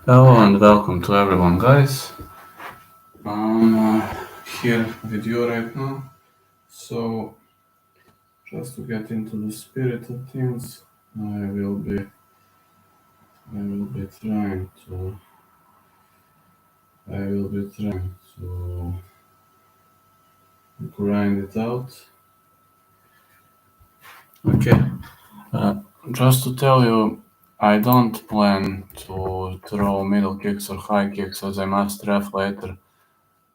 Hello and welcome to everyone, guys. I'm here with you right now. So, just to get into the spirit of things, I will be, I will be trying to, I will be trying to grind it out. Okay. Just to tell you, I don't plan to throw middle kicks or high kicks as I must ref later.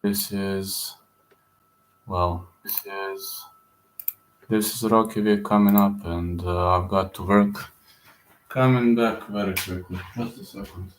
This is, well, this is Rocky week coming up, and I've got to work. Coming back very quickly. Just a second.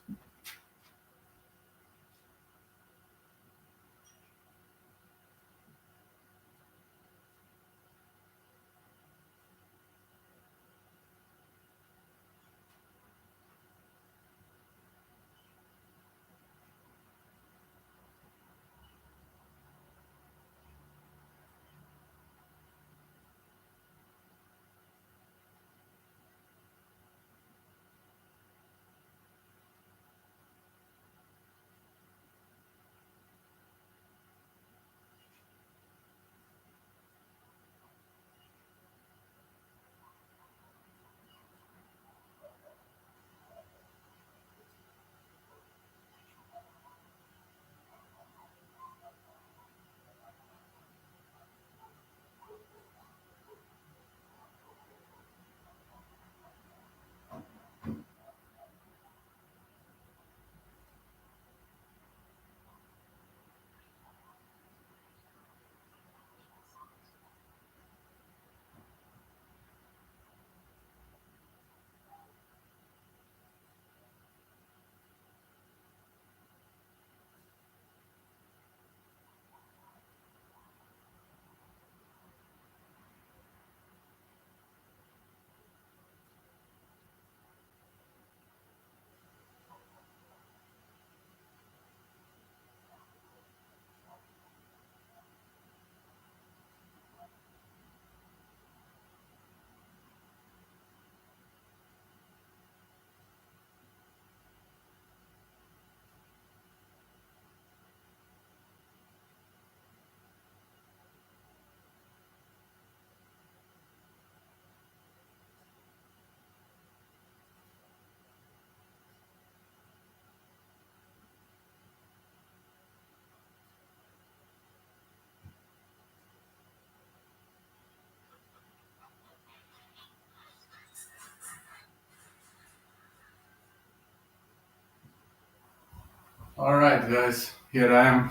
Alright, guys, here I am.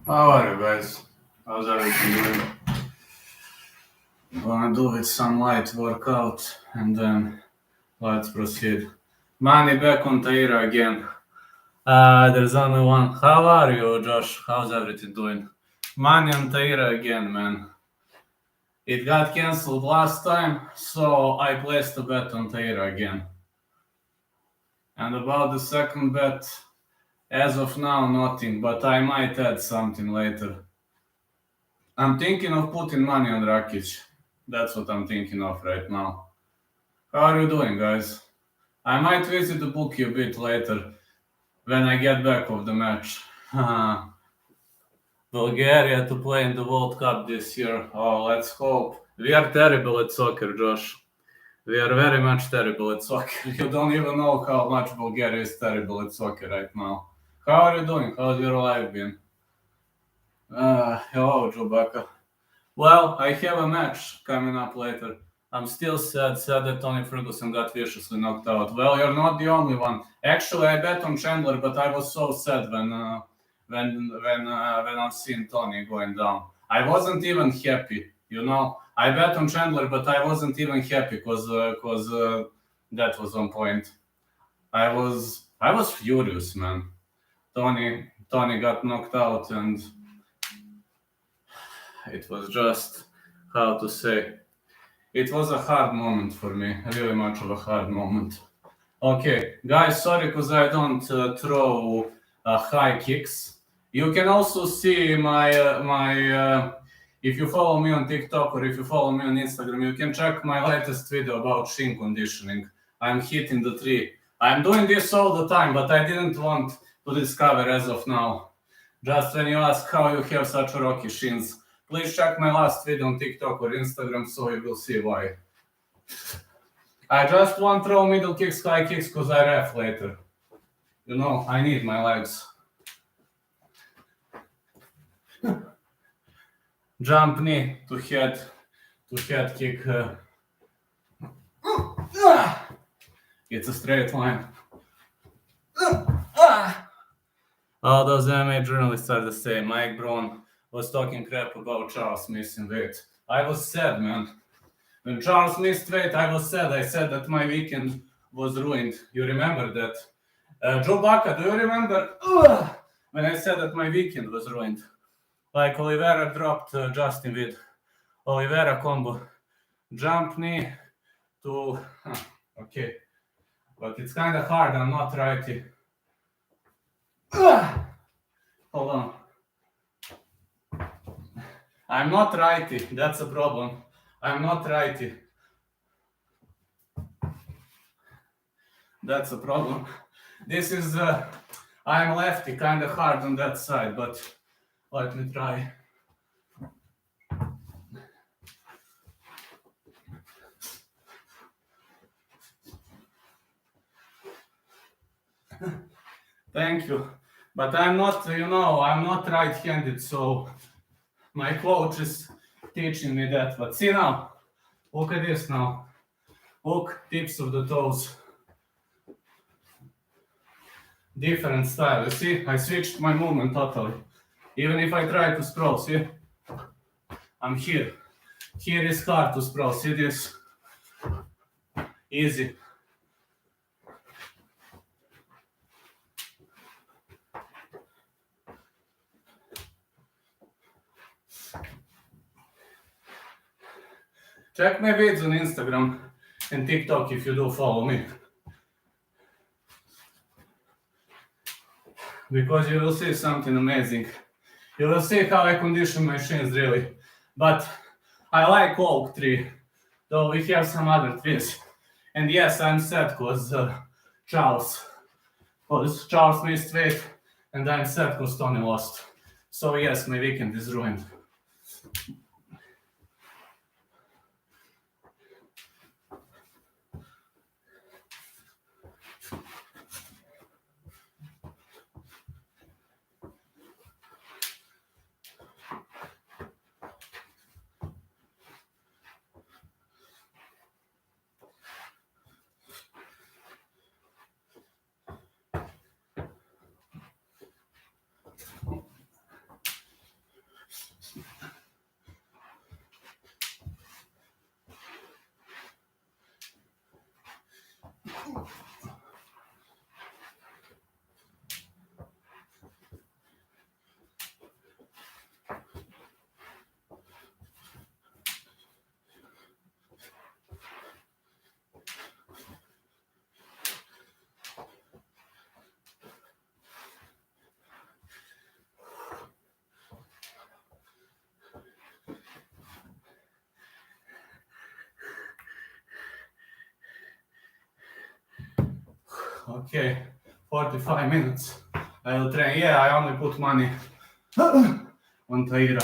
How are you guys? How's everything going? Gonna do with some light workout and then let's proceed. Money back on Taira again. There's only one. How are you, Josh? How's everything doing? Money on Taira again, man. It got cancelled last time, so I placed a bet on Taira again. And about the second bet, as of now, nothing, but I might add something later. I'm thinking of putting money on Rakic. That's what I'm thinking of right now. How are you doing, guys? I might visit the bookie a bit later when I get back of the match. Bulgaria to play in the World Cup this year. Oh, let's hope. We are terrible at soccer, Josh. We are very much terrible at soccer. You don't even know how much Bulgaria is terrible at soccer right now. How are you doing? How's your life been? Hello, Chewbacca. Well, I have a match coming up later. I'm still sad that Tony Ferguson got viciously knocked out. Well, you're not the only one. Actually, I bet on Chandler, but I was so sad when I've seen Tony going down. I wasn't even happy, you know. I bet on Chandler, but I wasn't even happy because that was on point. I was furious, man. Tony got knocked out, and it was just, how to say, it was a hard moment for me, really much of a hard moment. Okay, guys, sorry because I don't throw high kicks. You can also see my if you follow me on TikTok or if you follow me on Instagram, you can check my latest video about shin conditioning. I'm hitting the tree. I'm doing this all the time, but I didn't want to discover as of now. Just when you ask how you have such rocky shins, please check my last video on TikTok or Instagram so you will see why. I just won't throw middle kicks, high kicks because I ref later. You know, I need my legs. Jump knee to head kick. It's a straight line. All those MMA journalists are the same. Mike Brown was talking crap about Charles missing weight. I was sad, man. When Charles missed weight, I was sad. I said that my weekend was ruined. You remember that? Joe Baca, do you remember? When I said that my weekend was ruined. Like Oliveira dropped Justin with Oliveira combo. Jump knee to... okay. But it's kind of hard. I'm not righty. Hold on. I'm not righty. That's a problem. I'm not righty. That's a problem. This is... I'm lefty. Kind of hard on that side, but let me try. Thank you. But I'm not, I'm not right-handed, so my coach is teaching me that. But see now, look at this now. Look, tips of the toes. Different style, you see? I switched my movement totally. Even if I try to sprawl, see? I'm here. Here is hard to sprawl, see this? Easy. Check my vids on Instagram and TikTok if you do follow me. Because you will see something amazing. You will see how I condition my shins really. But I like oak tree, though we have some other trees. And yes, I'm sad because Charles missed weight, and I'm sad because Tony lost. So yes, my weekend is ruined. Okay, 45 minutes. I will train. Yeah, I only put money on Taira.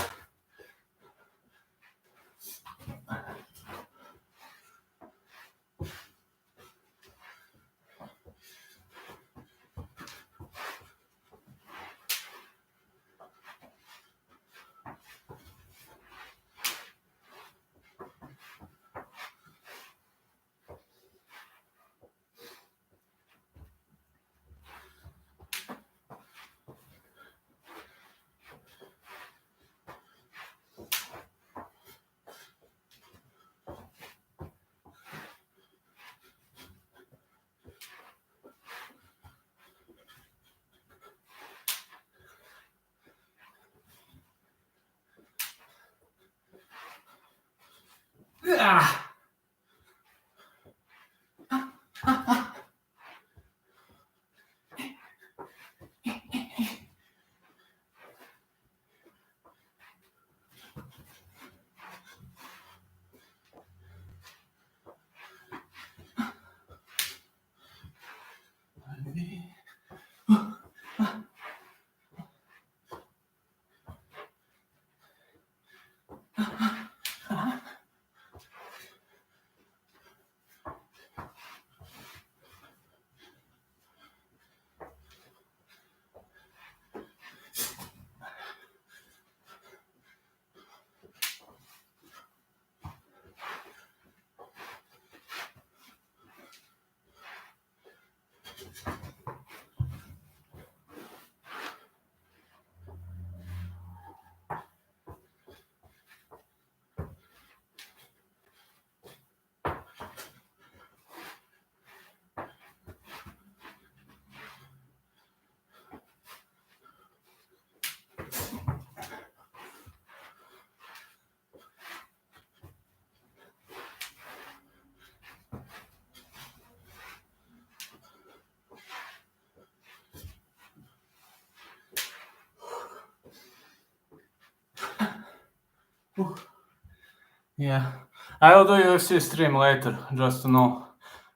Yeah. I will do UFC stream later, just to know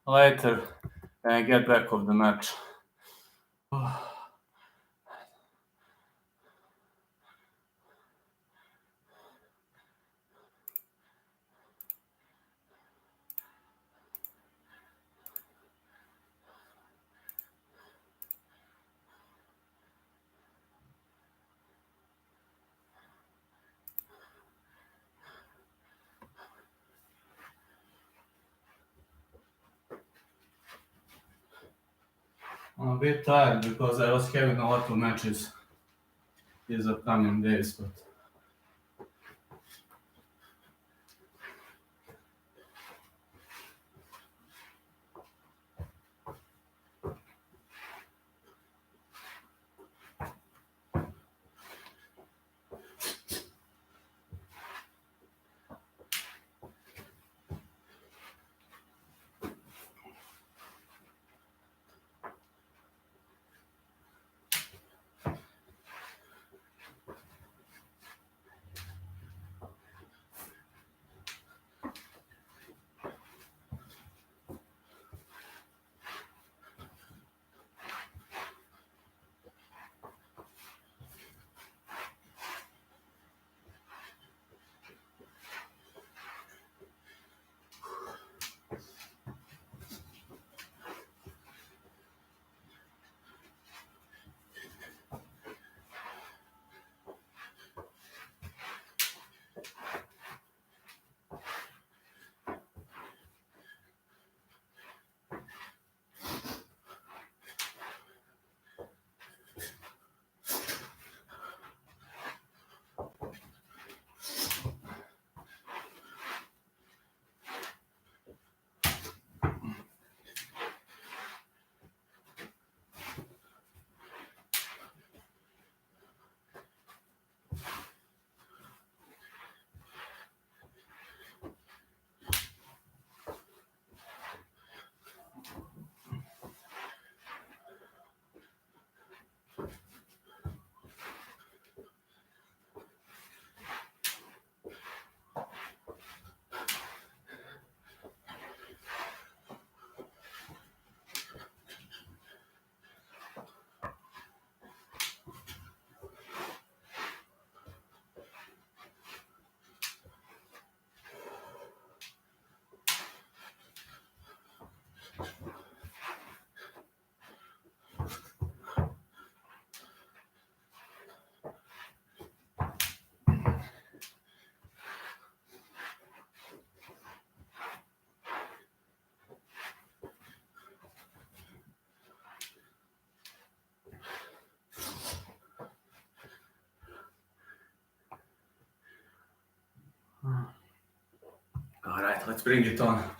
later when I get back of the match. I'm a bit tired because I was having a lot of matches these upcoming days, but alright, let's bring it on.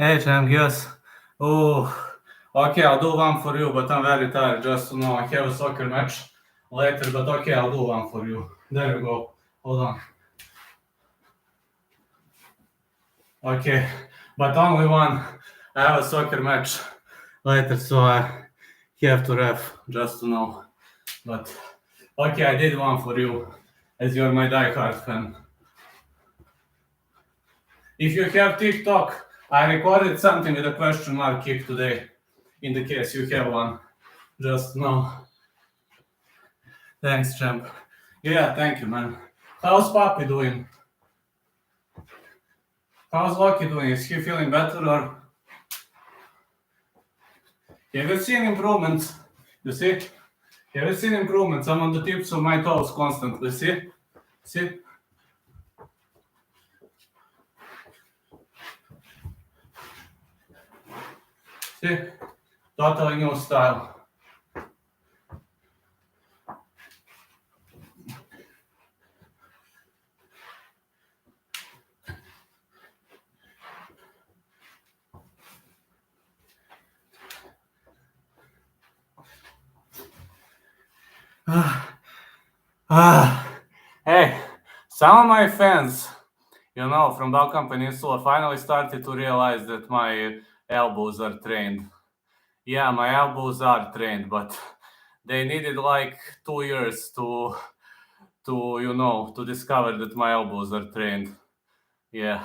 Hey, champ, yes. Oh, okay, I'll do one for you, but I'm very tired, just to know. I have a soccer match later, but okay, I'll do one for you. There you go. Hold on. Okay, but only one. I have a soccer match later, so I have to ref, just to know. But okay, I did one for you, as you're my diehard fan. If you have TikTok, I recorded something with a question mark kick today, in the case you have one. Just know. Thanks, champ. Yeah, thank you, man. How's Papi doing? How's Lucky doing? Is he feeling better or? Have you seen improvements? You see? Have you seen improvements? I'm on the tips of my toes constantly. See? See? See? Totally new style. Hey, some of my fans, from Balkan Peninsula finally started to realize that my elbows are trained. Yeah, my elbows are trained, but they needed like 2 years to discover that my elbows are trained. Yeah,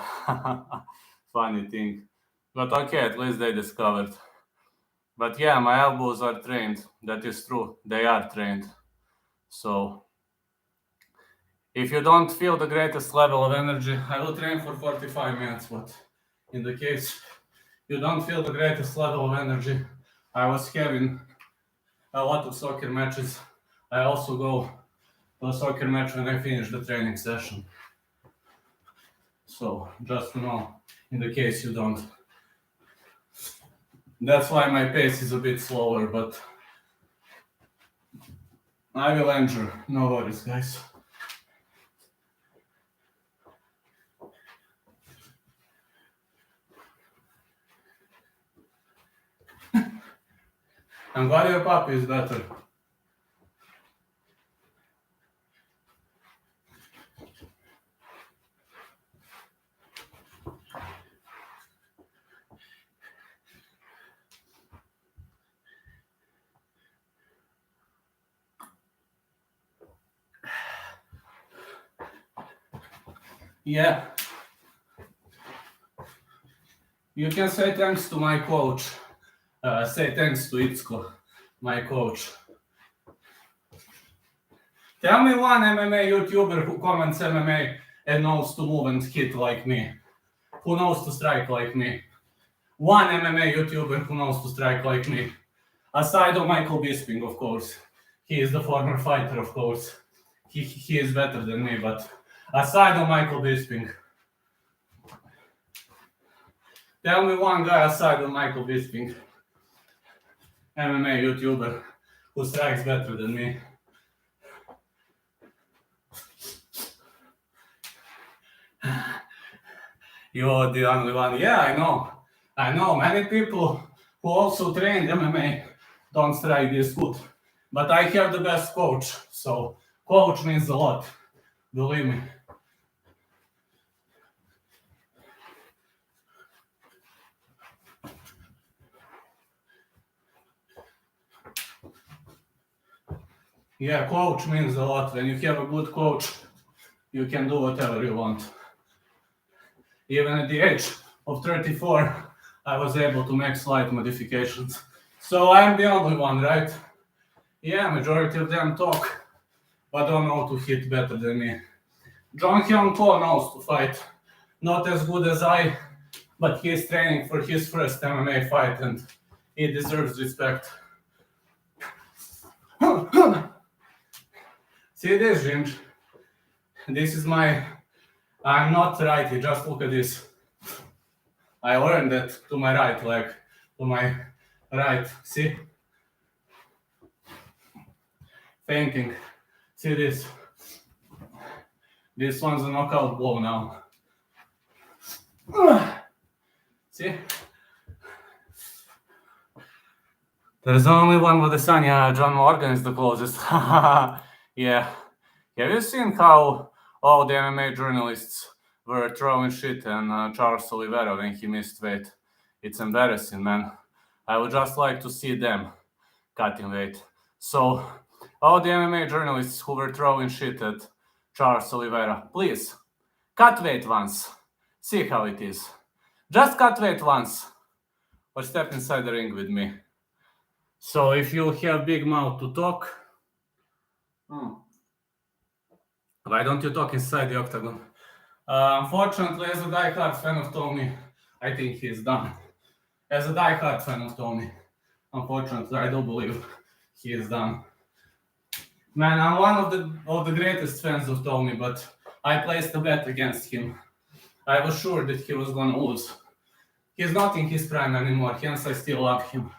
funny thing. But okay, at least they discovered. But yeah, my elbows are trained. That is true. They are trained. So if you don't feel the greatest level of energy, I will train for 45 minutes. But in the case you don't feel the greatest level of energy, I was having a lot of soccer matches. I also go to a soccer match when I finish the training session. So just to know, in the case you don't. That's why my pace is a bit slower, but I will endure. No worries, guys. I'm glad your puppy is better. Yeah. You can say thanks to my coach. Say thanks to Itzko, my coach. Tell me one MMA YouTuber who comments MMA and knows to move and hit like me. Who knows to strike like me. One MMA YouTuber who knows to strike like me. Aside of Michael Bisping, of course. He is the former fighter, of course. He is better than me, but aside of Michael Bisping. Tell me one guy aside of Michael Bisping, MMA YouTuber, who strikes better than me. You're the only one. Yeah, I know. I know many people who also trained MMA don't strike this good. But I have the best coach, so coach means a lot. Believe me. Yeah, coach means a lot. When you have a good coach, you can do whatever you want. Even at the age of 34, I was able to make slight modifications. So I'm the only one, right? Yeah, majority of them talk, but don't know to hit better than me. John Hyun Ko knows to fight. Not as good as I, but he's training for his first MMA fight and he deserves respect. See this, Ginge? This is I'm not righty, just look at this. I learned that to my right leg, to my right, see? Thinking. See this? This one's a knockout blow now. See? There's only one with the sun. Yeah, John Morgan is the closest. Yeah. Have you seen how all the MMA journalists were throwing shit on Charles Oliveira when he missed weight? It's embarrassing, man. I would just like to see them cutting weight. So, all the MMA journalists who were throwing shit at Charles Oliveira, please, cut weight once. See how it is. Just cut weight once. Or step inside the ring with me. So if you have big mouth to talk, why don't you talk inside the octagon? Unfortunately, as a die-hard fan of Tony, I think he's done. As a die-hard fan of Tony, unfortunately, I do believe he is done. Man, I'm one of the greatest fans of Tony, but I placed a bet against him. I was sure that he was gonna lose. He's not in his prime anymore, hence I still love him.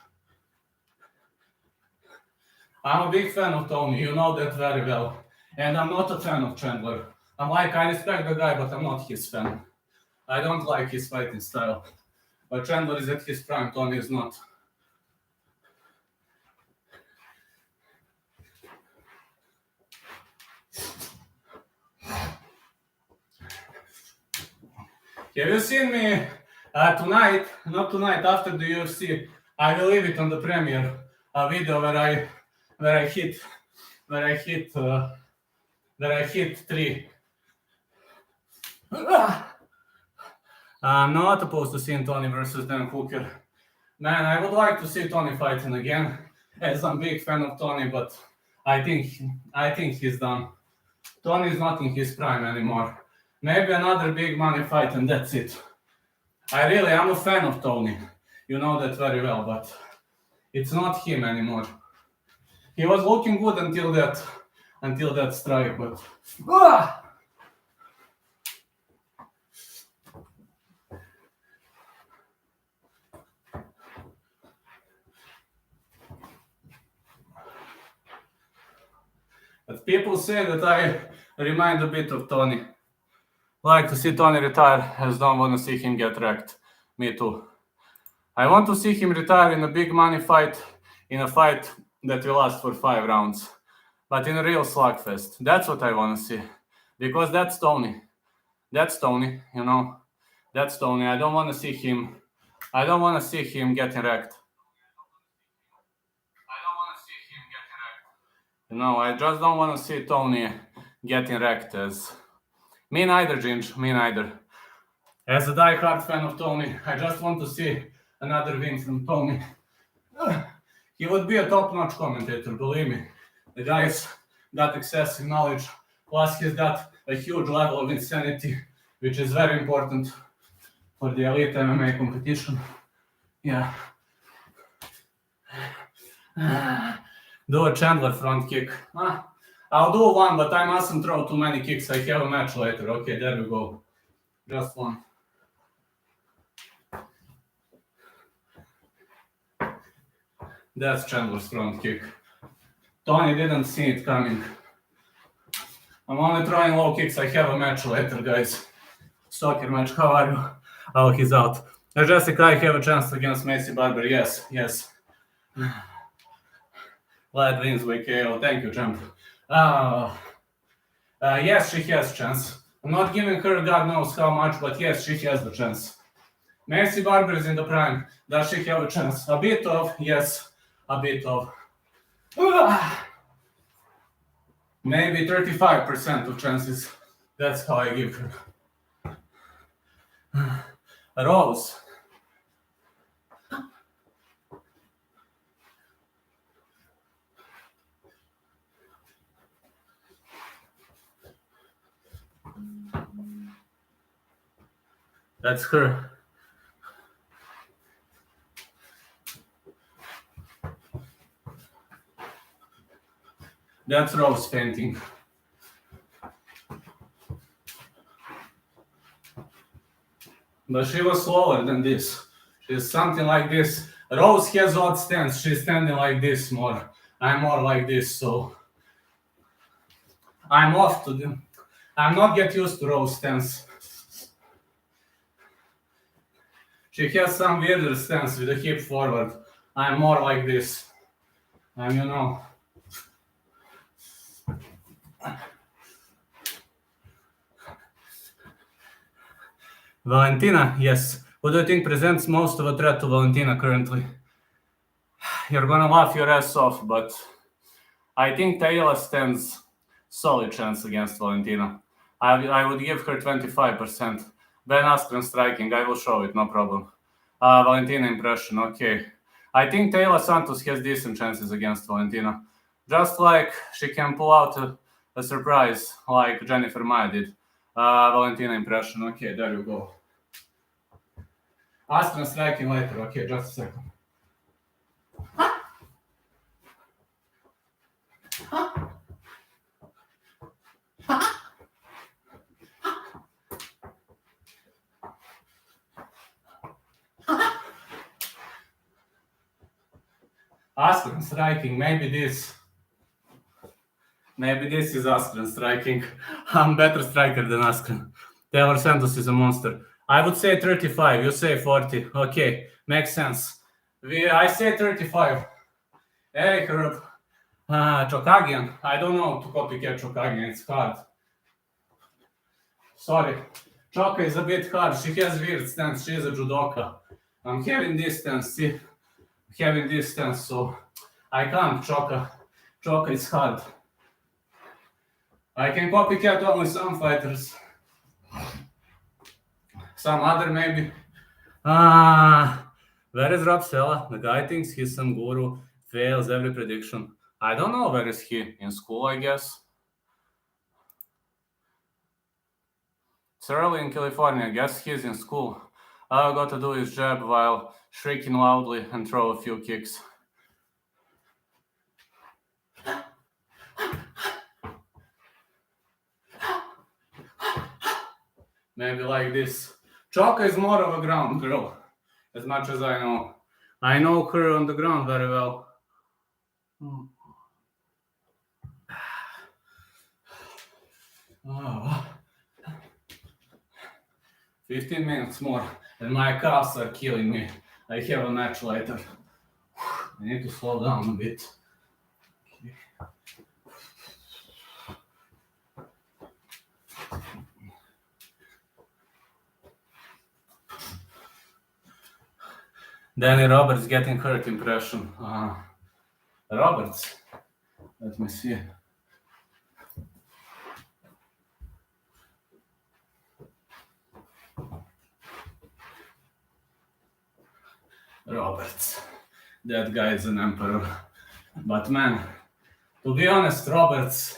I'm a big fan of Tony, you know that very well. And I'm not a fan of Chandler. I respect the guy, but I'm not his fan. I don't like his fighting style. But Chandler is at his prime, Tony is not. Have you seen me tonight? Not tonight, after the UFC. I will leave it on the premiere. A video where I hit 3. I'm not opposed to seeing Tony versus Dan Hooker. Man, I would like to see Tony fighting again, as I'm a big fan of Tony, but I think he's done. Tony is not in his prime anymore. Maybe another big money fight and that's it. I'm a fan of Tony. You know that very well, but it's not him anymore. He was looking good until that strike, but But people say that I remind a bit of Tony. Like to see Tony retire, as don't want to see him get wrecked. Me too. I want to see him retire in a big money fight, in a fight that will last for 5 rounds. But in a real slugfest. That's what I want to see. Because that's Tony. That's Tony, you know. That's Tony. I don't want to see him getting wrecked. You know, I just don't want to see Tony getting wrecked as... Me neither, Ginge. Me neither. As a die-hard fan of Tony, I just want to see another win from Tony. He would be a top-notch commentator, believe me. The guy's got excessive knowledge, plus he's got a huge level of insanity, which is very important for the elite MMA competition. Yeah. Do a Chandler front kick. I'll do one, but I mustn't throw too many kicks. I have a match later. Okay, there we go. Just one. That's Chandler's front kick. Tony didn't see it coming. I'm only throwing low kicks. I have a match later, guys. Soccer match. How are you? Oh, he's out. Jessica, I have a chance against Macy Barber. Yes. Glad wins by KO. Thank you, champ. Yes, she has chance. I'm not giving her God knows how much, but yes, she has the chance. Macy Barber is in the prime. Does she have a chance? A bit of, yes. A bit of. Maybe 35% of chances. That's how I give her. Rose. That's her. That's Rose fainting. But she was slower than this. She's something like this. Rose has odd stance. She's standing like this more. I'm more like this, so I'm off to them. I'm not get used to Rose stance. She has some weirder stance with the hip forward. I'm more like this. And you know, Valentina, yes. Who do you think presents most of a threat to Valentina currently? You're gonna laugh your ass off, but I think Taylor stands solid chance against Valentina. I would give her 25%. Ben Askren striking, I will show it, no problem. Valentina impression, okay. I think Taylor Santos has decent chances against Valentina. Just like she can pull out a surprise like Jennifer Maya did. Valentina impression, okay, there you go. Askren striking later, okay, just a second. Askren striking, maybe this is Askren striking. I'm better striker than Askren. Taylor Santos is a monster. I would say 35, you say 40. Okay, makes sense. I say 35. Eric Rupp, Chokagian. I don't know to copycat Chokagian, it's hard. Sorry. Choka is a bit hard. She has weird stance. She is a judoka. I'm having this stance, see? Having this stance, so I can't Choka. Choka is hard. I can copycat only some fighters. Some other maybe. Where is Rapsella? The guy thinks he's some guru, fails every prediction. I don't know where is he. In school, I guess. It's early in California. I guess he's in school. All I got to do is jab while shrieking loudly and throw a few kicks. Maybe like this. Choka is more of a ground girl, as much as I know. I know her on the ground very well. 15 minutes more, and my calves are killing me. I have a match later. I need to slow down a bit. Okay. Danny Roberts getting hurt impression. Roberts. Let me see. Roberts. That guy is an emperor. But man, to be honest, Roberts,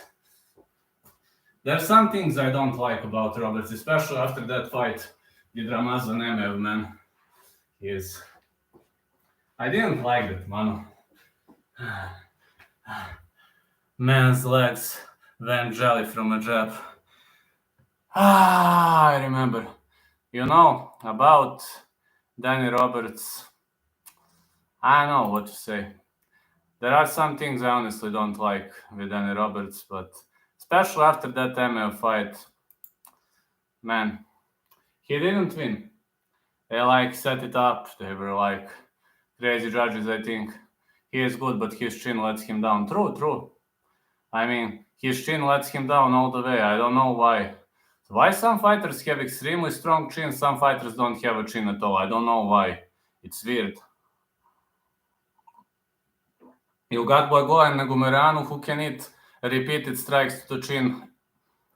there's some things I don't like about Roberts, especially after that fight with Ramazan Emev, man. I didn't like that, man. Man's legs went jelly from a jab. I remember. You know, about Danny Roberts, I don't know what to say. There are some things I honestly don't like with Danny Roberts, but especially after that MMA fight, man, he didn't win. They set it up. They were crazy judges, I think. He is good, but his chin lets him down. True. I mean, his chin lets him down all the way. I don't know why. Why some fighters have extremely strong chin, some fighters don't have a chin at all. I don't know why. It's weird. You got Blagoy and Negumeranu who can hit repeated strikes to the chin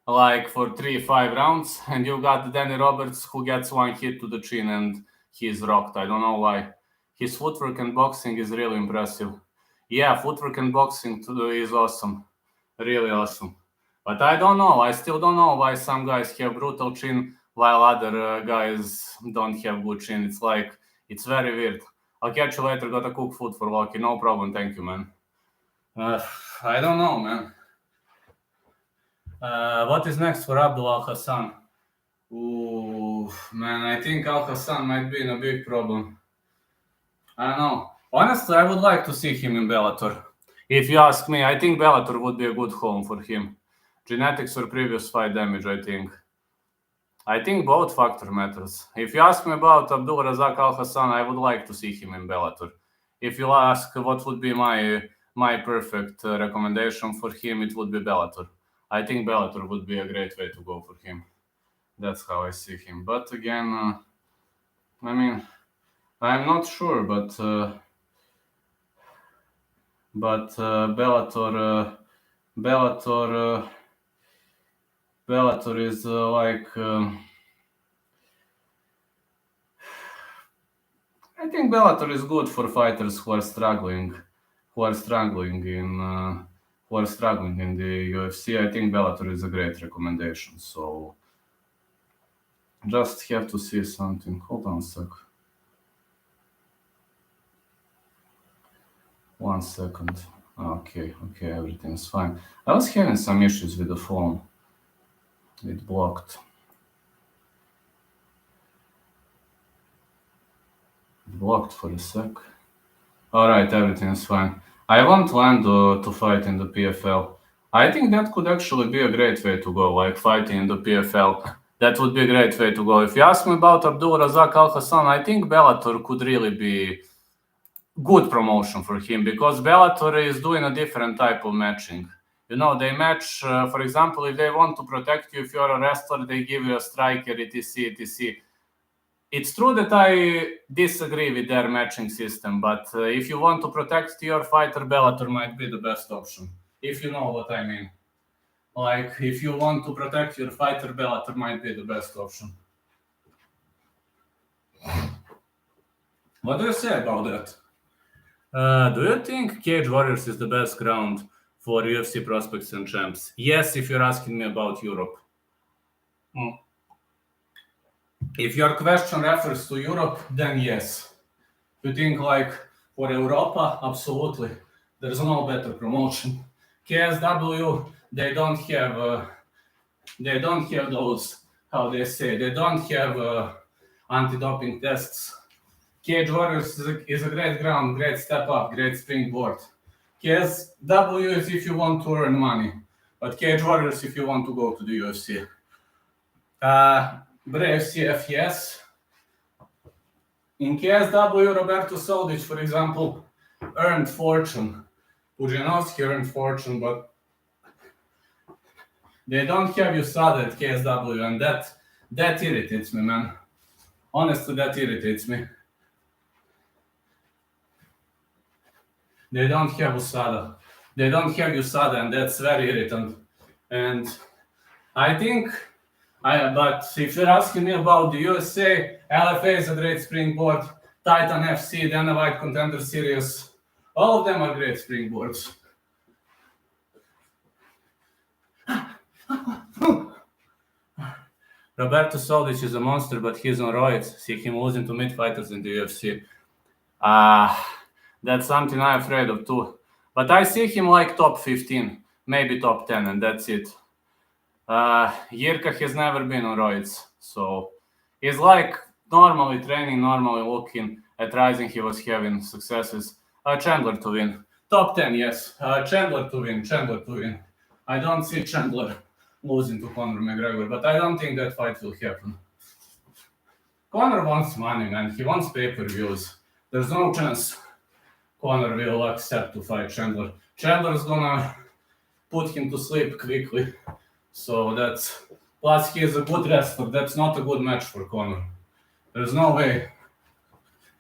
for 3-5 rounds, and you got Danny Roberts who gets one hit to the chin and he's rocked. I don't know why. His footwork and boxing is really impressive. Yeah, footwork and boxing is awesome. Really awesome. But I don't know. I still don't know why some guys have brutal chin while other guys don't have good chin. It's very weird. I'll catch you later. Gotta cook food for Loki. No problem. Thank you, man. I don't know, man. What is next for Abdul Al Hassan? Ooh, man, I think Al Hassan might be in a big problem. I don't know. Honestly, I would like to see him in Bellator. If you ask me, I think Bellator would be a good home for him. Genetics or previous fight damage, I think. I think both factor matters. If you ask me about Abdul Razak Al Hassan, I would like to see him in Bellator. If you ask what would be my my perfect recommendation for him, it would be Bellator. I think Bellator would be a great way to go for him. That's how I see him. But again, I mean, I'm not sure, but Bellator is like. I think Bellator is good for fighters who are struggling in the UFC. I think Bellator is a great recommendation. So just have to see something. Hold on a sec. 1 second. Okay, everything's fine. I was having some issues with the phone. It blocked. For a sec. Alright, everything is fine. I want Lando to fight in the PFL. I think that could actually be a great way to go, like fighting in the PFL. That would be a great way to go. If you ask me about Abdul Razak Al Hassan, I think Bellator could really be good promotion for him because Bellator is doing a different type of matching. You know, they match, for example, if they want to protect you, if you're a wrestler, they give you a striker, etc. It's true that I disagree with their matching system, but if you want to protect your fighter, Bellator might be the best option. If you know what I mean. Like, if you want to protect your fighter, Bellator might be the best option. What do you say about that? Do you think Cage Warriors is the best ground for UFC prospects and champs? Yes, if you're asking me about Europe. If your question refers to Europe, then yes. If you think like for Europa, absolutely. There's no better promotion. KSW, they don't have those, how they say, they don't have anti-doping tests. Cage Warriors is a great ground, great step up, great springboard. KSW is if you want to earn money, but Cage Warriors if you want to go to the UFC. Brave CF, yes. In KSW, Roberto Soldic, for example, earned fortune. Pudzianowski earned fortune, but they don't have USADA at KSW, and that irritates me, man. Honestly, that irritates me. They don't have USADA. And that's very irritant. And I think, but if you're asking me about the USA, LFA is a great springboard, Titan FC, Dana White Contender Series, all of them are great springboards. Roberto Soldic is a monster, but he's on roids. See him losing to mid-fighters in the UFC. That's something I'm afraid of too. But I see him like top 15, maybe top 10, and that's it. Jirka has never been on roids, so he's like normally training, normally looking. At Rising, he was having successes. Chandler to win. Top 10, yes. Chandler to win. I don't see Chandler losing to Conor McGregor, but I don't think that fight will happen. Conor wants money, man. He wants pay-per-views. There's no chance Conor will accept to fight Chandler. Chandler's gonna put him to sleep quickly. So that's... Plus, he is a good wrestler. That's not a good match for Conor. There's no way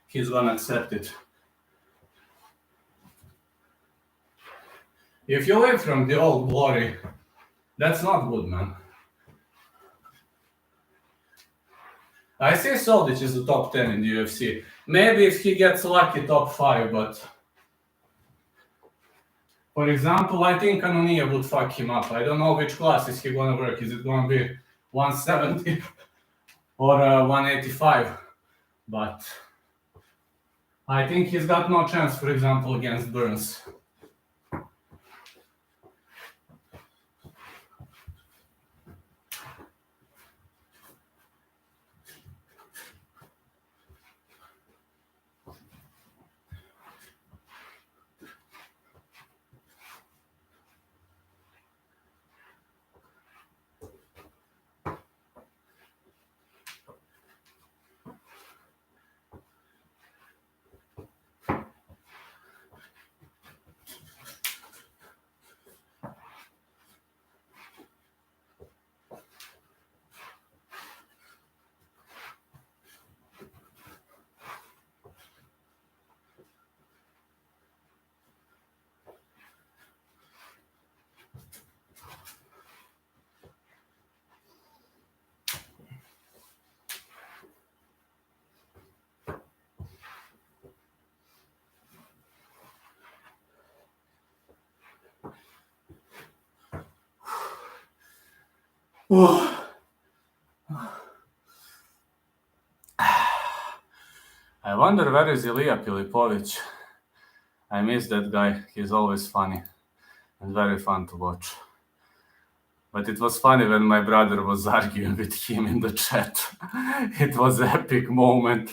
he's gonna accept it. If you live from the old glory, that's not good, man. I see Soldic is the top 10 in the UFC. Maybe if he gets lucky, top 5, but... For example, I think Cannonier would fuck him up. I don't know which class is he gonna work. Is it gonna be 170 or 185? But I think he's got no chance, for example, against Burns. I wonder where is Ilya Pilipovich. I miss that guy. He's always funny and very fun to watch. But it was funny when my brother was arguing with him in the chat. It was an epic moment.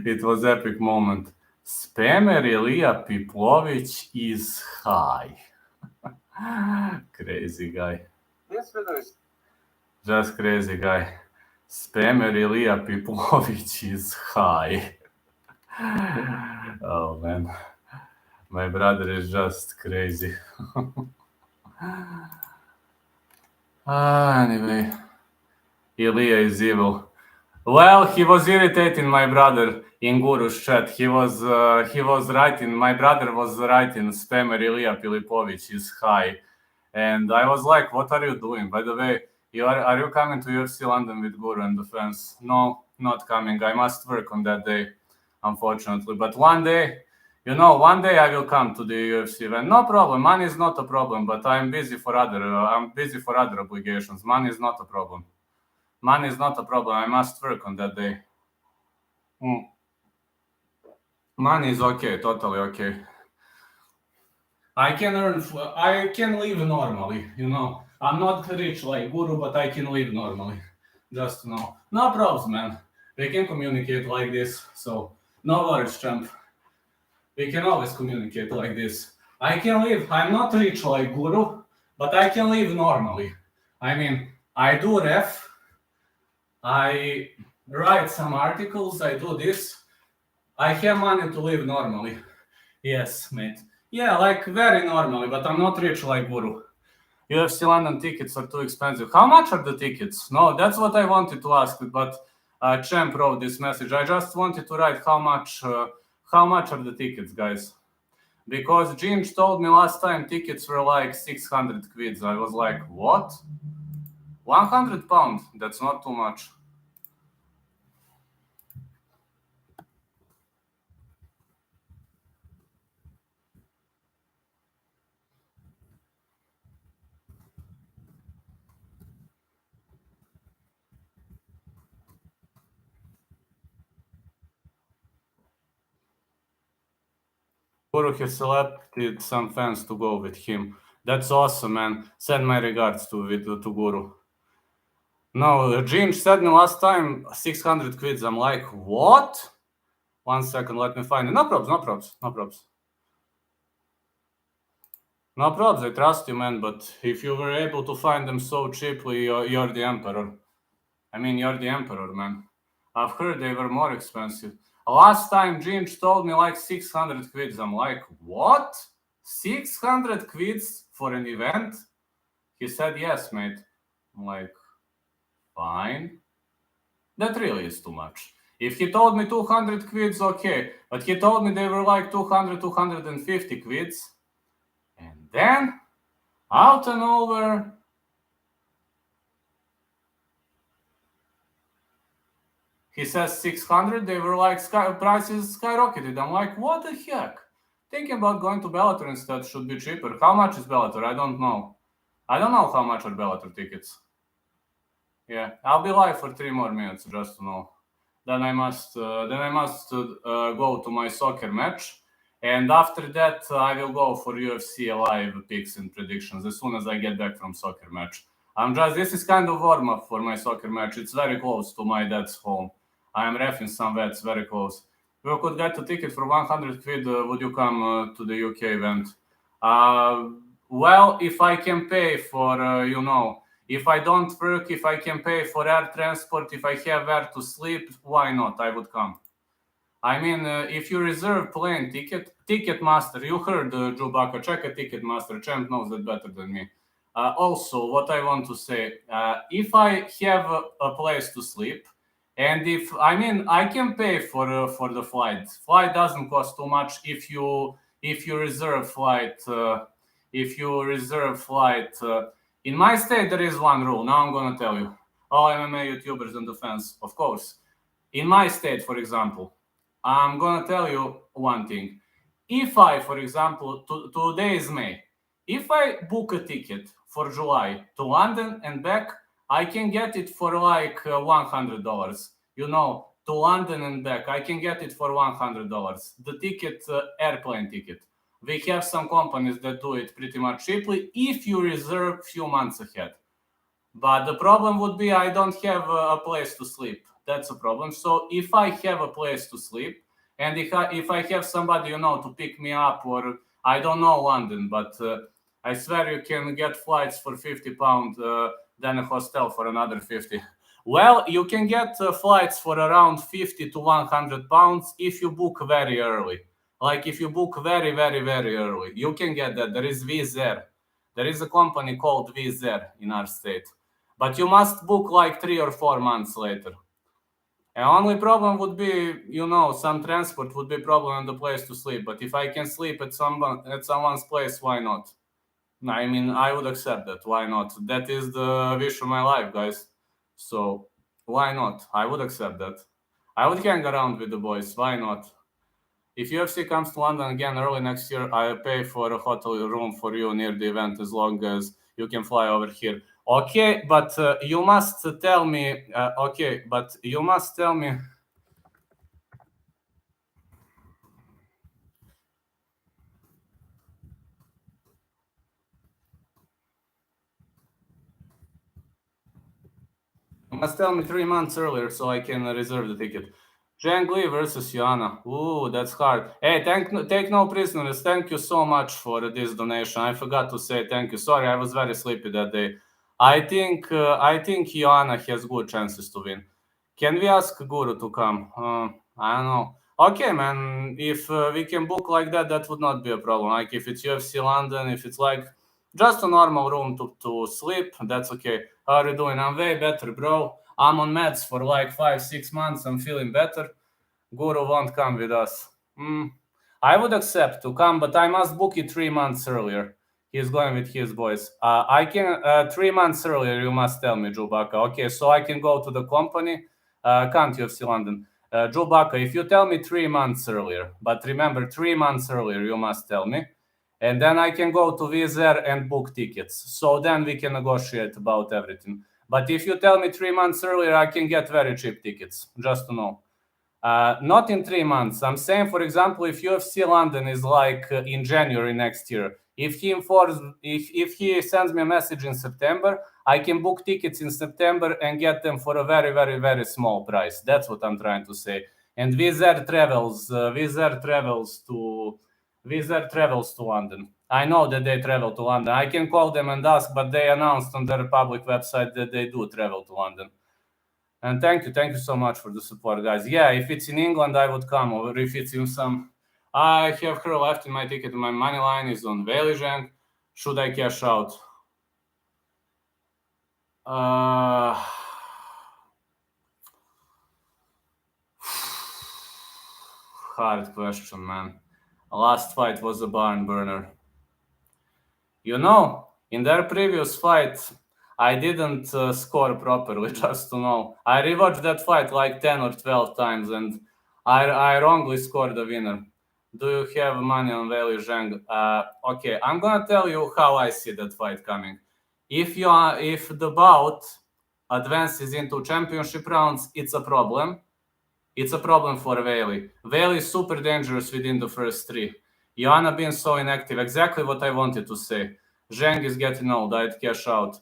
It was epic moment. Spammer Ilya Pilipovich is high. Crazy guy. This video is Just crazy guy. Spammer Ilya Pilipovich is high. Oh man. My brother is just crazy. Anyway, Ilya is evil. Well, he was irritating my brother in Guru's chat. He was writing. My brother was writing, "Spammer Ilya Pilipovich is high," and I was like, "What are you doing?" By the way, are you coming to UFC London with Guru and the fans? No, not coming. I must work on that day, unfortunately. But one day, one day I will come to the UFC event. No problem. Money is not a problem. But I'm busy for other obligations. Money is not a problem. Money is not a problem. I must work on that day. Money is okay, totally okay. I can live normally, I'm not rich like Guru, but I can live normally. Just no problems, man. We can communicate like this, so no worries, champ. We can always communicate like this. I can live. I'm not rich like Guru, but I can live normally. I mean, I do ref. I write some articles. I do this. I have money to live normally. Yes, mate. Yeah, like very normally, but I'm not rich like Guru. UFC London tickets are too expensive. How much are the tickets? No, that's what I wanted to ask, but Champ wrote this message. I just wanted to write how much are the tickets, guys? Because Ginge told me last time tickets were like 600 quids. I was like, what? 100 pounds? That's not too much. Guru has selected some fans to go with him. That's awesome, man. Send my regards to Guru. No, Ginge said me last time 600 quids. I'm like, what? 1 second, let me find it. No probs. No probs, I trust you, man, but if you were able to find them so cheaply, you're the emperor. I mean, you're the emperor, man. I've heard they were more expensive. Last time Ginge told me like 600 quids. I'm like, what? 600 quids for an event? He said, yes, mate. I'm like, fine. That really is too much. If he told me 200 quids, okay. But he told me they were like 200, 250 quids. And then, out and over, he says 600, they were like, prices skyrocketed. I'm like, what the heck? Thinking about going to Bellator instead should be cheaper. How much is Bellator? I don't know. I don't know how much are Bellator tickets. Yeah, I'll be live for 3 more minutes just to know. Then I must go to my soccer match. And after that, I will go for UFC live picks and predictions as soon as I get back from soccer match. This is kind of warm-up for my soccer match. It's very close to my dad's home. I am reffing some vets very close. We could get a ticket for 100 quid. Would you come to the UK event? Well, if I can pay for, if I don't work, if I can pay for air transport, if I have where to sleep, why not? I would come. I mean, if you reserve plane ticket, Ticketmaster, you heard Jubaka, check a Ticketmaster. Champ knows that better than me. Also, what I want to say, if I have a place to sleep, and I can pay for the flight. Flight doesn't cost too much if you reserve flight. In my state, there is one rule. Now I'm gonna tell you, all MMA YouTubers and the fans, of course. In my state, for example, I'm gonna tell you one thing. If I, for example, today is May. If I book a ticket for July to London and back, I can get it for like $100. To London and back, I can get it for $100. The ticket, airplane ticket. We have some companies that do it pretty much cheaply if you reserve few months ahead. But the problem would be I don't have a place to sleep. That's a problem. So if I have a place to sleep, and if I have somebody, to pick me up, or I don't know London, but I swear you can get flights for £50, then a hostel for another 50. Well, you can get flights for around 50 to £100 if you book very early. Like if you book very, very, very early, you can get that. There is Wizz Air. There is a company called Wizz Air in our state. But you must book like 3 or 4 months later. And only problem would be, some transport would be problem and the place to sleep. But if I can sleep at someone's place, why not? I mean, I would accept that. Why not? That is the wish of my life, guys. So why not? I would accept that. I would hang around with the boys. Why not? If UFC comes to London again early next year, I'll pay for a hotel room for you near the event as long as you can fly over here. Okay, but you must tell me. You must tell me. You must tell me 3 months earlier so I can reserve the ticket. Zhang Li versus Joanna. Ooh, that's hard. Hey, take no prisoners. Thank you so much for this donation. I forgot to say thank you. Sorry, I was very sleepy that day. I think Joanna has good chances to win. Can we ask Guru to come? I don't know. Okay, man. If we can book like that, that would not be a problem. Like if it's UFC London, if it's like just a normal room to sleep, that's okay. How are you doing? I'm way better, bro. I'm on meds for like 5-6 months. I'm feeling better. Guru won't come with us. I would accept to come, but I must book it 3 months earlier. He's going with his boys. I can 3 months earlier. You must tell me, Jubaka. Okay, so I can go to the company. Can't UFC London. Jubaka, if you tell me 3 months earlier, but remember 3 months earlier, you must tell me. And then I can go to Wizz Air and book tickets. So then we can negotiate about everything. But if you tell me 3 months earlier, I can get very cheap tickets, just to know. Not in 3 months. I'm saying, for example, if UFC London is like in January next year, if he sends me a message in September, I can book tickets in September and get them for a very, very, very small price. That's what I'm trying to say. And Wizz Air travels to London. I know that they travel to London. I can call them and ask, but they announced on their public website that they do travel to London. And thank you so much for the support, guys. Yeah, if it's in England, I would come. Or if it's in some... I have her left in my ticket. My money line is on Weili Zhang. Should I cash out? Hard question, man. Last fight was a barn burner. In their previous fight, I didn't score properly, just to know. I rewatched that fight like 10 or 12 times, and I wrongly scored the winner. Do you have money on Weili Zhang? Okay, I'm gonna tell you how I see that fight coming. If the bout advances into championship rounds, it's a problem. It's a problem for Weili. Weili is super dangerous within the first 3. Joanna being so inactive, exactly what I wanted to say. Zhang is getting old, I'd cash out.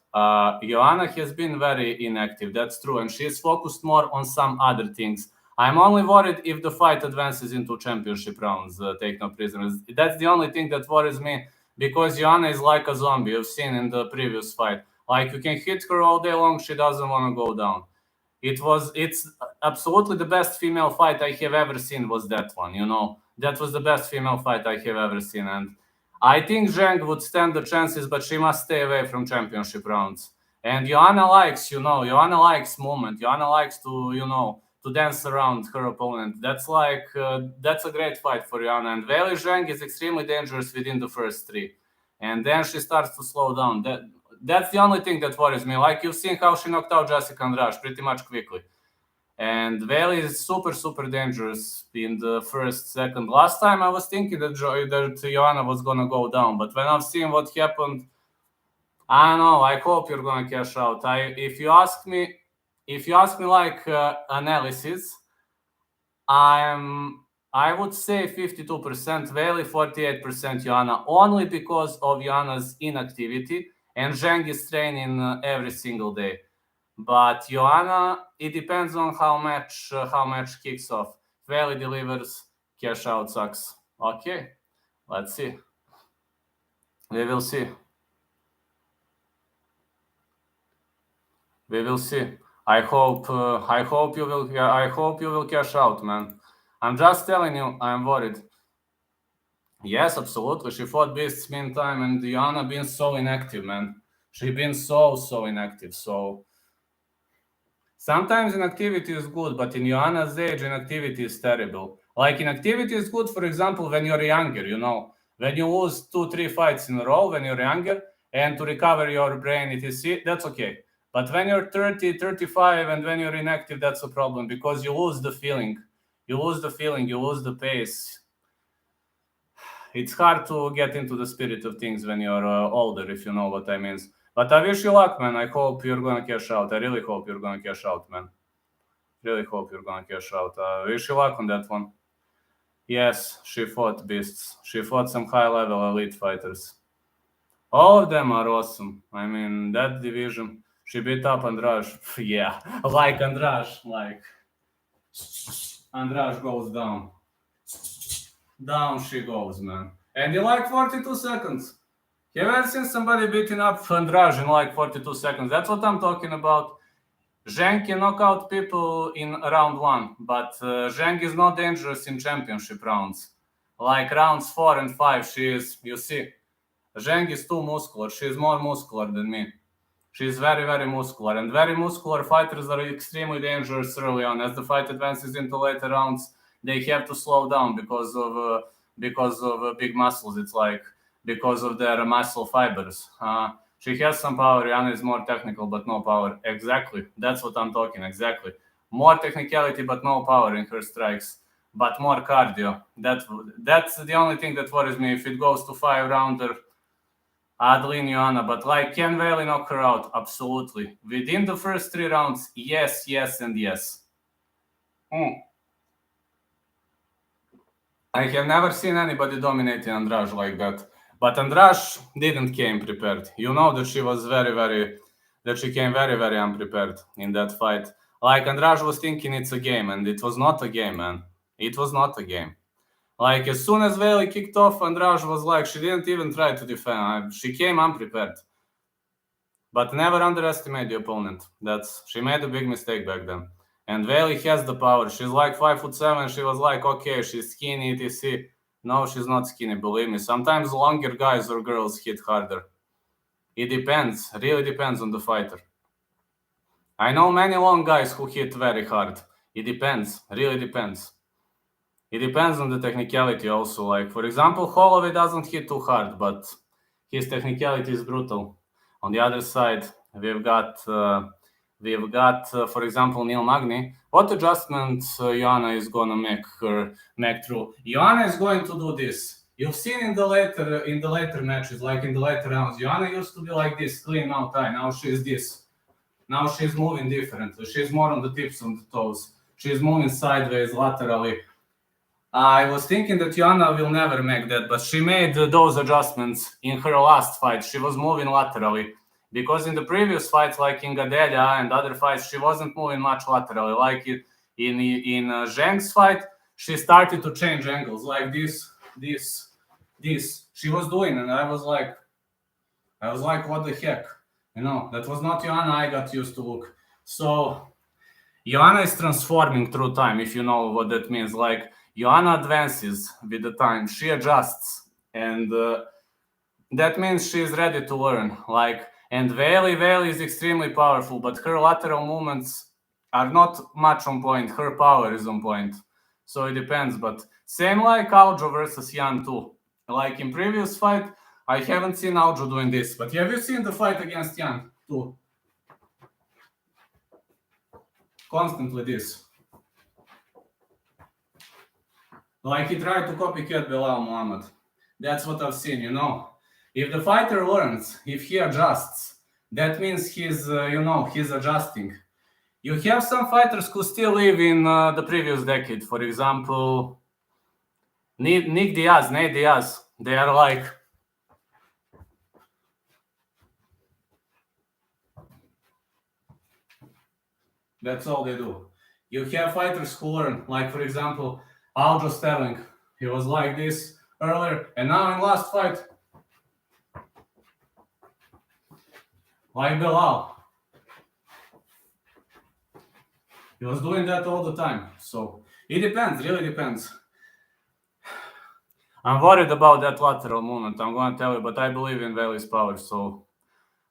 Joanna has been very inactive, that's true, and she's focused more on some other things. I'm only worried if the fight advances into championship rounds, take no prisoners. That's the only thing that worries me, because Joanna is like a zombie, you've seen in the previous fight. Like, you can hit her all day long, she doesn't want to go down. It's absolutely the best female fight I have ever seen was that one, That was the best female fight I have ever seen, and I think Zhang would stand the chances, but she must stay away from championship rounds. And Joanna likes movement. Joanna likes to dance around her opponent. That's a great fight for Joanna. And Weili Zhang is extremely dangerous within the first 3. And then she starts to slow down. That's the only thing that worries me. Like, you've seen how she knocked out Jessica Andrade pretty much quickly. And Veli is super, super dangerous in the first, second. Last time I was thinking that Joanna was going to go down, but when I've seen what happened, I don't know. I hope you're going to cash out. If you ask me like analysis, I would say 52% Veli, 48% Joanna, only because of Joanna's inactivity, and Zheng is training every single day. But Joanna, it depends on how match kicks off. Veli delivers, cash out sucks. Okay, let's see. We will see. We will see. I hope you will cash out, man. I'm just telling you, I'm worried. Yes, absolutely. She fought beasts meantime, and Diana been so inactive, man. She been so inactive. So sometimes inactivity is good, but in Joanna's age, inactivity is terrible. Like inactivity is good, for example, when you're younger, when you lose 2-3 fights in a row when you're younger, and to recover your brain, that's okay. But when you're 30, 35, and when you're inactive, that's a problem because you lose the feeling. You lose the pace. It's hard to get into the spirit of things when you're older, if you know what I mean. But I wish you luck, man. I hope you're going to cash out. I really hope you're going to cash out, man. Really hope you're going to cash out. Wish you luck on that one. Yes, she fought beasts. She fought some high-level elite fighters. All of them are awesome. I mean, that division, she beat up Andrade. Yeah, like Andrade. Like, Andrade goes down. Down she goes, man. And in like 42 seconds. Have you ever seen somebody beating up Andrade in like 42 seconds? That's what I'm talking about. Zheng can knock out people in round 1, but Zheng is not dangerous in championship rounds. Like rounds 4 and 5, you see, Zheng is too muscular. She is more muscular than me. She is very, very muscular. And very muscular fighters are extremely dangerous early on. As the fight advances into later rounds, they have to slow down because of big muscles. It's like because of their muscle fibers. She has some power. Rihanna is more technical, but no power. Exactly. That's what I'm talking. Exactly. More technicality, but no power in her strikes. But more cardio. That's the only thing that worries me. If it goes to 5-rounder, Adeline Joanna, but like, can Veli knock her out? Absolutely. Within the first 3 rounds, yes, and yes. I have never seen anybody dominating Andrade like that. But Andrade didn't came prepared. You know that she was she came very, very unprepared in that fight. Like Andrade was thinking it's a game, and it was not a game, man. It was not a game. Like as soon as Veli kicked off, Andrade was like, she didn't even try to defend. She came unprepared. But never underestimate the opponent. She made a big mistake back then. And Veli has the power. She's like 5'7". She was like, okay, she's skinny, etc. No, she's not skinny, believe me. Sometimes longer guys or girls hit harder. It depends. Really depends on the fighter. I know many long guys who hit very hard. It depends. Really depends. It depends on the technicality also. Like, for example, Holloway doesn't hit too hard, but his technicality is brutal. On the other side, we've got, for example, Neil Magny. What adjustment Joanna is going to make through? Joanna is going to do this. You've seen in the later matches, like in the later rounds, Joanna used to be like this, clean mouth tie. Now she's this. Now she's moving differently. She's more on the tips of the toes. She's moving sideways, laterally. I was thinking that Joanna will never make that, but she made those adjustments in her last fight. She was moving laterally because in the previous fights, like in Gadelha and other fights, she wasn't moving much laterally. Like in Zheng's fight, she started to change angles like this. She was doing, and I was like, what the heck? That was not Joanna I got used to look. So Joanna is transforming through time, if you know what that means. Like, Joanna advances with the time. She adjusts. And that means she is ready to learn. And Veli is extremely powerful, but her lateral movements are not much on point. Her power is on point. So it depends. But same like Aljo versus Jan too. Like in previous fight, I haven't seen Aljo doing this. But have you seen the fight against Jan too? Constantly this. Like he tried to copycat Belal Muhammad. That's what I've seen, you know. If the fighter learns, if he adjusts, that means he's adjusting. You have some fighters who still live in the previous decade. For example, Nate Diaz. They are like, that's all they do. You have fighters who learn, like for example, Aljo Sterling. He was like this earlier, and now in last fight, like Belal. He was doing that all the time. So it depends, really depends. I'm worried about that lateral movement, I'm going to tell you, but I believe in Veli's power, so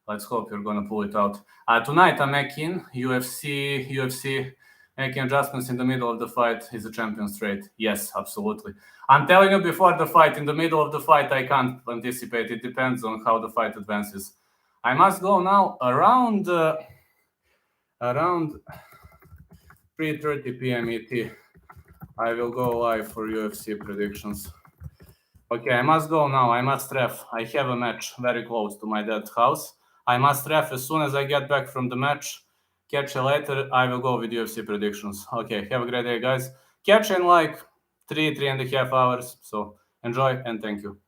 let's hope you're going to pull it out. Tonight I'm making UFC, making adjustments in the middle of the fight is a champion's trait. Yes, absolutely. I'm telling you before the fight, in the middle of the fight, I can't anticipate. It depends on how the fight advances. I must go now around 3:30 p.m. ET. I will go live for UFC predictions. Okay, I must go now. I must ref. I have a match very close to my dad's house. I must ref as soon as I get back from the match. Catch you later. I will go with UFC predictions. Okay, have a great day, guys. Catch you in like 3.5 hours. So enjoy and thank you.